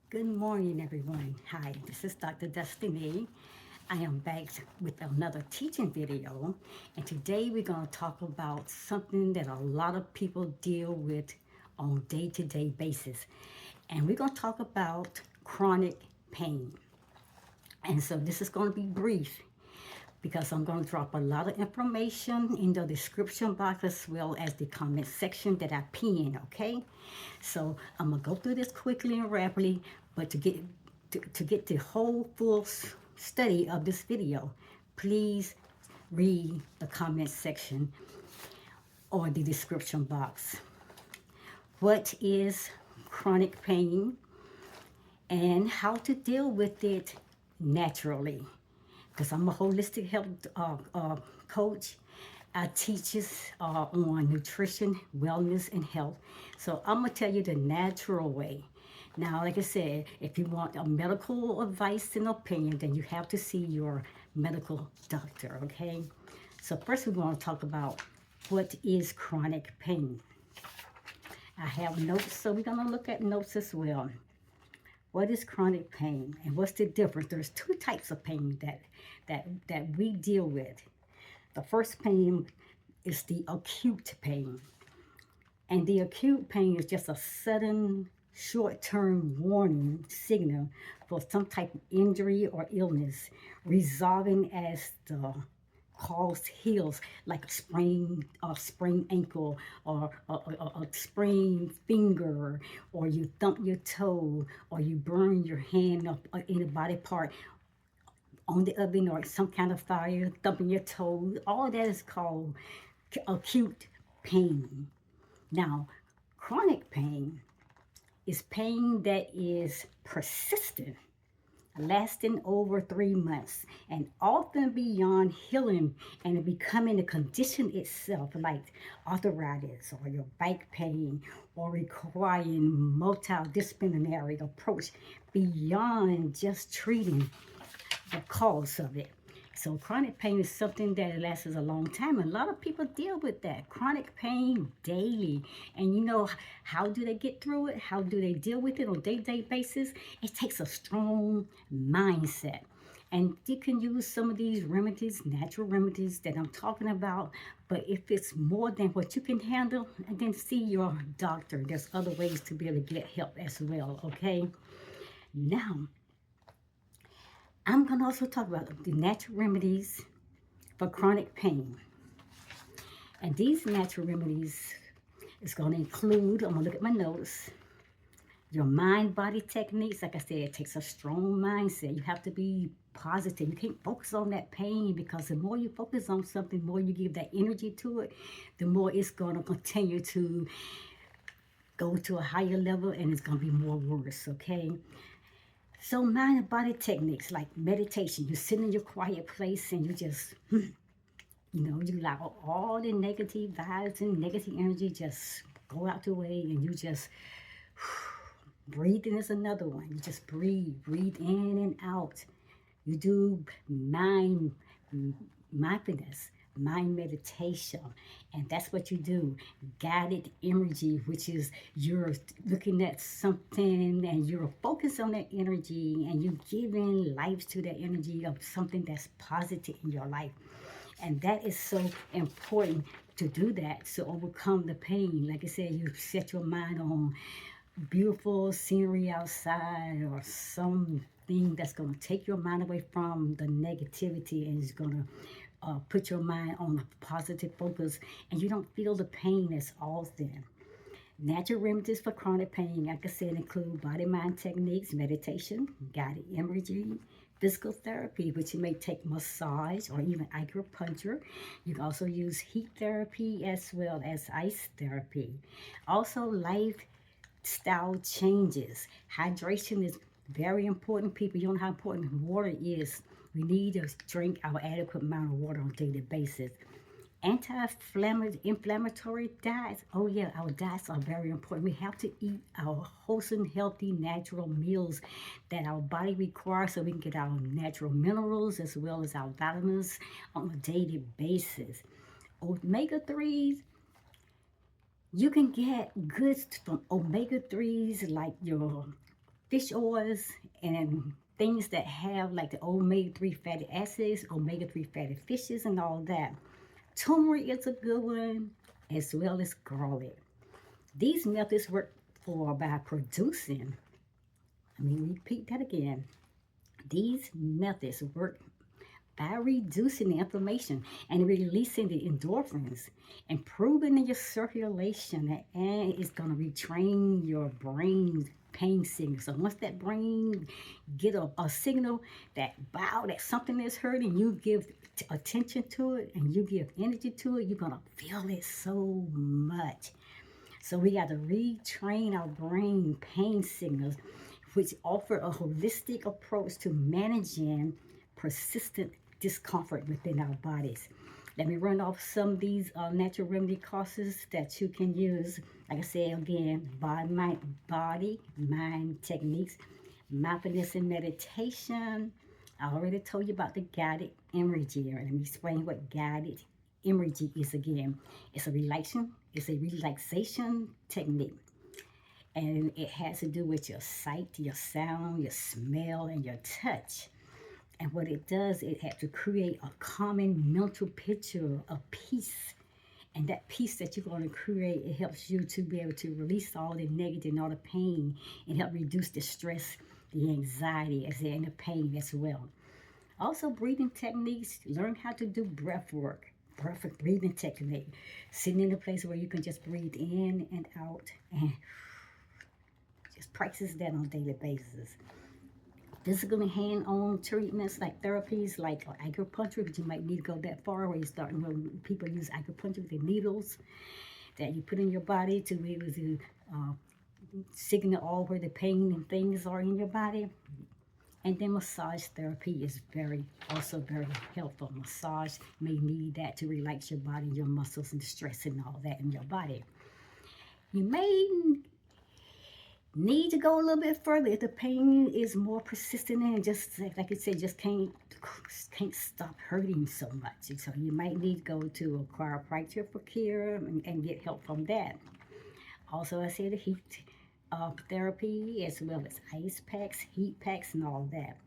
Good morning, everyone. Hi, this is Dr. Destiny. I am back with another teaching video, and today we're going to talk about something that a lot of people deal with on day-to-day basis. And we're going to talk about chronic pain. And so this is going to be brief because I'm going to drop a lot of information in the description box as well as the comment section that I pin, okay? So I'm going to go through this quickly and rapidly, but to get the whole full study of this video, please read the comment section or the description box. What is chronic pain and how to deal with it naturally? Because I'm a holistic health coach. I teaches on nutrition, wellness, and health. So I'm gonna tell you the natural way. Now, like I said, if you want a medical advice and opinion, then you have to see your medical doctor, okay? So first we want to talk about what is chronic pain. I have notes, so we're gonna look at notes as well. What is chronic pain and what's the difference? There's two types of pain that we deal with. The first pain is the acute pain. And the acute pain is just a sudden short-term warning signal for some type of injury or illness, resolving as the cause heals, like a sprained ankle, or a sprained finger, or you thump your toe, or you burn your hand up in a body part on the oven, or some kind of fire, thumping your toe. All that is called acute pain. Now, chronic pain is pain that is persistent, lasting over 3 months, and often beyond healing and becoming a condition itself, like arthritis or your back pain, or requiring multidisciplinary approach beyond just treating the cause of it. So chronic pain is something that lasts a long time. And a lot of people deal with that chronic pain daily. And you know, how do they get through it? How do they deal with it on a day-to-day basis? It takes a strong mindset. And you can use some of these remedies, natural remedies that I'm talking about. But if it's more than what you can handle, then see your doctor. There's other ways to be able to get help as well, okay? Now, I'm going to also talk about the natural remedies for chronic pain. And these natural remedies is going to include, I'm going to look at my notes, your mind-body techniques. Like I said, it takes a strong mindset. You have to be positive. You can't focus on that pain, because the more you focus on something, the more you give that energy to it, the more it's going to continue to go to a higher level, and it's going to be more worse, okay? So mind and body techniques like meditation. You sit in your quiet place and you just, you allow all the negative vibes and negative energy just go out the way, and you just breathing is another one. You just breathe in and out. You do mindfulness, mind meditation, and that's what you do. Guided energy, which is you're looking at something and you're focused on that energy, and you're giving life to that energy of something that's positive in your life. And that is so important to do that, to overcome the pain. Like I said, you set your mind on beautiful scenery outside, or something that's going to take your mind away from the negativity, and is going to put your mind on a positive focus, and you don't feel the pain as often. Natural remedies for chronic pain, like I said, include body-mind techniques, meditation, guided energy, physical therapy, which you may take massage or even acupuncture. You can also use heat therapy as well as ice therapy. Also, lifestyle changes. Hydration is very important, people. You know how important water is. We need to drink our adequate amount of water on a daily basis. Anti-inflammatory diets. Oh yeah, our diets are very important. We have to eat our wholesome, healthy, natural meals that our body requires, so we can get our natural minerals as well as our vitamins on a daily basis. Omega-3s, you can get goods from omega-3s like your fish oils and things that have like the omega-3 fatty acids, omega-3 fatty fishes, and all that. Turmeric is a good one, as well as garlic. These methods work for by producing, let me repeat that again. These methods work by reducing the inflammation and releasing the endorphins, improving your circulation, and it's going to retrain your brain's pain signal. So once that brain get a signal that wow, that something is hurting, you give attention to it and you give energy to it, you're going to feel it so much. So we got to retrain our brain pain signals, which offer a holistic approach to managing persistent discomfort within our bodies. Let me run off some of these natural remedy causes that you can use. Like I said again, body, mind techniques, mindfulness and meditation. I already told you about the guided imagery. Let me explain what guided imagery is again. It's a relaxation technique. And it has to do with your sight, your sound, your smell, and your touch. And what it does, it has to create a common mental picture of peace. And that peace that you're going to create, it helps you to be able to release all the negative and all the pain and help reduce the stress, the anxiety, and the pain as well. Also, breathing techniques, learn how to do breath work. Perfect breathing technique. Sitting in a place where you can just breathe in and out and just practice that on a daily basis. Physical and hand-on treatments like therapies like acupuncture, but you might need to go that far where you start, people use acupuncture with the needles that you put in your body to be able to signal all where the pain and things are in your body. And then massage therapy is also very helpful. Massage may need that to relax your body, your muscles, and the stress and all that in your body. You may need to go a little bit further if the pain is more persistent and just like I said, just can't stop hurting so much. So you might need to go to a chiropractor for care and get help from that. Also, I said the heat therapy as well as ice packs, heat packs, and all that.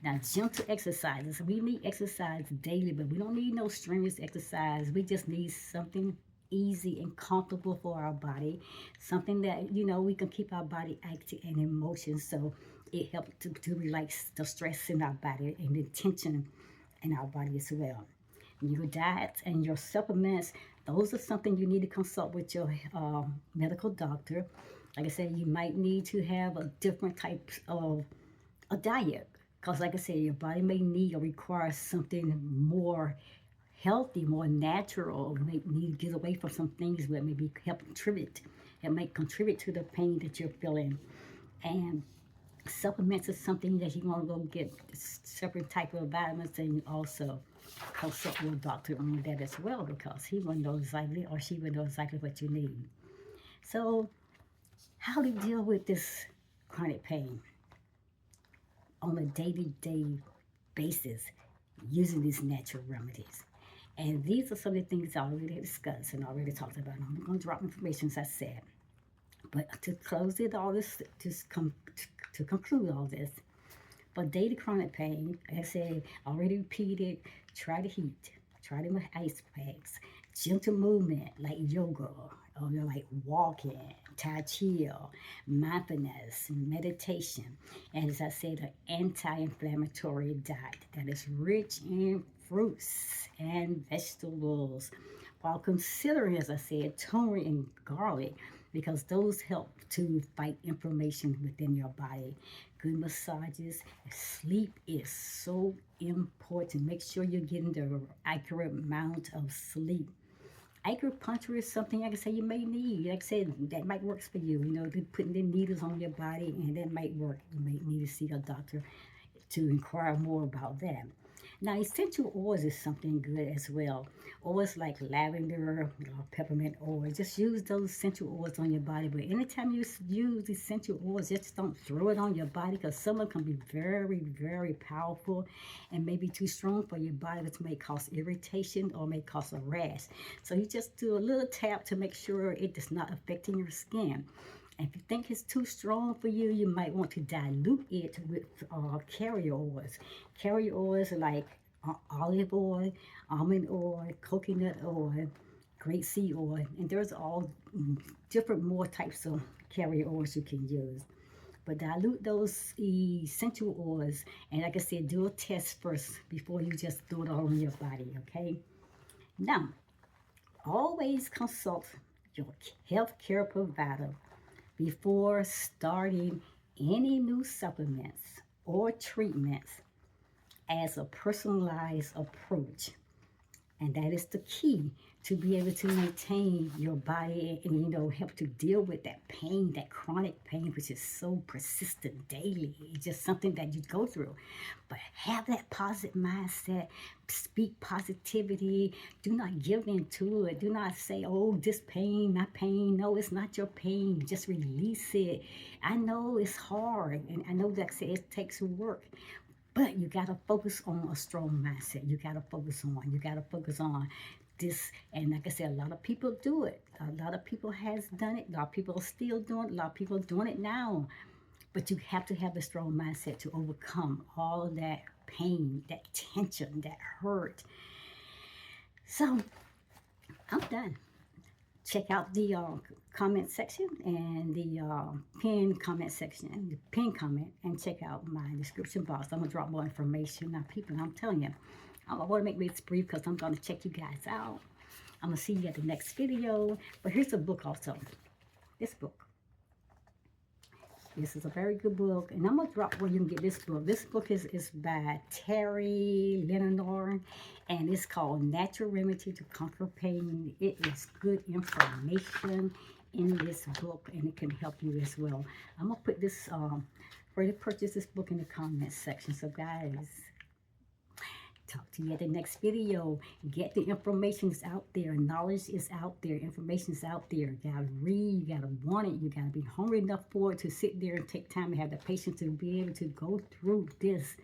Now, gentle exercises. We need exercise daily, but we don't need no strenuous exercise. We just need something easy and comfortable for our body, something that we can keep our body active and in motion. So it helps to relax the stress in our body and the tension in our body as well. Your diet and your supplements, those are something you need to consult with your medical doctor. Like I said, you might need to have a different type of a diet because, like I said, your body may need or require something more healthy, more natural. You may need to get away from some things that maybe may contribute to the pain that you're feeling. And supplements is something that you want to go get separate type of vitamins, and also consult your doctor on that as well because he will know exactly or she will know exactly what you need. So, how to deal with this chronic pain on a day-to-day basis using these natural remedies. And these are some of the things I already discussed and already talked about. I'm going to drop information as I said. But to close it all this, to conclude all this, for daily chronic pain, like I said, already repeated, try the heat, try the ice packs, gentle movement like yoga, or like walking, Tai Chi, mindfulness, meditation, and as I said, an anti-inflammatory diet that is rich in fruits and vegetables, while considering, as I said, turmeric and garlic, because those help to fight inflammation within your body. Good massages, sleep is so important. Make sure you're getting the accurate amount of sleep. Acupuncture is something, like I say, you may need. Like I said, that might work for you. They're putting the needles on your body, and that might work. You may need to see a doctor to inquire more about that. Now, essential oils is something good as well. Oils like lavender, peppermint oil. Just use those essential oils on your body. But anytime you use essential oils, just don't throw it on your body because some of them can be very, very powerful and maybe too strong for your body, which may cause irritation or may cause a rash. So you just do a little tap to make sure it is not affecting your skin. If you think it's too strong for you, you might want to dilute it with carrier oils. Carrier oils like olive oil, almond oil, coconut oil, grapeseed oil, and there's all different more types of carrier oils you can use. But dilute those essential oils, and like I said, do a test first before you just throw it all on your body, okay? Now, always consult your healthcare provider before starting any new supplements or treatments as a personalized approach. And that is the key to be able to maintain your body and, help to deal with that pain, that chronic pain, which is so persistent daily. It's just something that you go through. But have that positive mindset, speak positivity. Do not give in to it. Do not say, oh, this pain, my pain. No, it's not your pain. Just release it. I know it's hard, and I know that it takes work. But you got to focus on a strong mindset. You got to focus on this. And like I said, a lot of people do it. A lot of people has done it. A lot of people are still doing it. A lot of people are doing it now. But you have to have a strong mindset to overcome all that pain, that tension, that hurt. So I'm done. Check out the comment section and the pin comment section, the pin comment, and check out my description box. I'm gonna drop more information. Now, people, I'm telling you, I want to make this brief because I'm gonna check you guys out. I'm gonna see you at the next video. But here's a book also. This book. This is a very good book, and I'm gonna drop where you can get this book. This book is by Terry Lenore, and it's called Natural Remedy to Conquer Pain. It is good information in this book, and it can help you as well. I'm gonna put this where to purchase this book in the comments section. So guys, talk to you at the next video. Get the information is out there. Knowledge is out there. Information is out there. You gotta read. You gotta want it. You gotta be hungry enough for it to sit there and take time and have the patience to be able to go through this.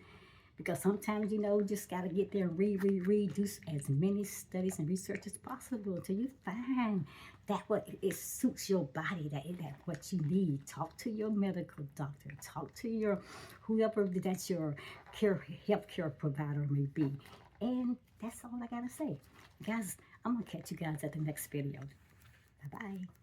Because sometimes, just got to get there and read, do as many studies and research as possible until you find that what it suits your body, that what you need. Talk to your medical doctor. Talk to your whoever that's your healthcare provider may be. And that's all I got to say. Guys, I'm going to catch you guys at the next video. Bye-bye.